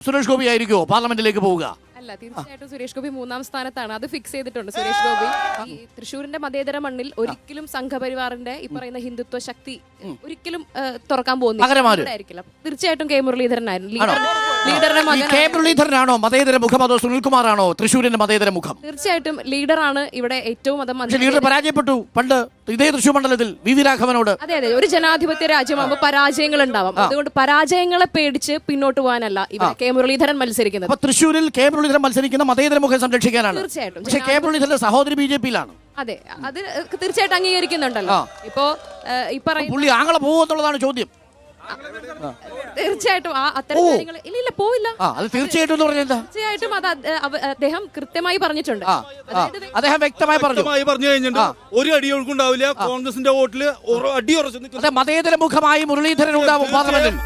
സുരേഷ് ഗോപി ആയിരിക്കുമോ പാർലമെന്റിലേക്ക് പോവുക? അല്ല, തീർച്ചയായിട്ടും സുരേഷ് ഗോപി 3ാം സ്ഥാനത്താണ്. അത് ഫിക്സ് ചെയ്തിട്ടുണ്ട് സുരേഷ് ഗോപി. ഈ തൃശ്ശൂരിന്റെ മതേതര മണ്ണിൽ ഒരിക്കലും സംഘപരിവാറിന്റെ ഈ പറയുന്ന ഹിന്ദുത്വ ശക്തി ഒരിക്കലും തുറക്കാൻ പോകുന്നില്ല. തീർച്ചയായിട്ടും കെ മുരളീധരനായിരുന്നു ലീഡറുടെ മകൻ. കെ മുരളീധരനാണോ മതേതര മുഖം, അതോ സുനിൽകുമാറാണോ തൃശ്ശൂരിന്റെ മതേതര മുഖം? തീർച്ചയായിട്ടും ലീഡറാണ് ഇവിടെ ഏറ്റവും ലീഡർ പരാജയപ്പെട്ടു പണ്ട് ഇതേ തൃശ്ശൂർ മണ്ഡലത്തിൽ വി രാഘവനോട്. അതെ, ഒരു ജനാധിപത്യ രാജ്യമാകുമ്പോൾ പരാജയങ്ങൾ ഉണ്ടാവാം. അതുകൊണ്ട് പരാജയങ്ങളെ പേടിച്ച് പിന്നോട്ട് പോകാനല്ല ഇവിടെ കെ മുരളീധരൻ മത്സരിക്കുന്നത്. തൃശ്ശൂരിൽ കെ മുരളീധരൻ മത്സരിക്കുന്ന മതേതര മുഖം സംരക്ഷിക്കാനാണ്. തീർച്ചയായിട്ടും. പക്ഷേ കെ മുരളീധരന്റെ സഹോദരി BJP-യിലാണ്. അതെ, അത് തീർച്ചയായിട്ടും അംഗീകരിക്കുന്നുണ്ടല്ലോ. ഇപ്പോ ഈ പറയുന്ന പുള്ളി ആങ്ങളെ പോകുമെന്നുള്ളതാണ് ചോദ്യം. തീർച്ചയായിട്ടും അത്തരം കാര്യങ്ങൾ ഇല്ല പോയില്ല. അത് തീർച്ചയായിട്ടും തീർച്ചയായിട്ടും അത് അദ്ദേഹം കൃത്യമായി പറഞ്ഞിട്ടുണ്ട്. അദ്ദേഹം വ്യക്തമായി പറഞ്ഞു കഴിഞ്ഞിട്ട് ഒരു അടിയൊഴുക്കുണ്ടാവില്ല. കോൺഗ്രസിന്റെ വോട്ടില് അടി ഉറച്ചു. മതേതര മുഖമായി മുരളീധരൻ ഉണ്ടാവും പാർലമെന്റിൽ.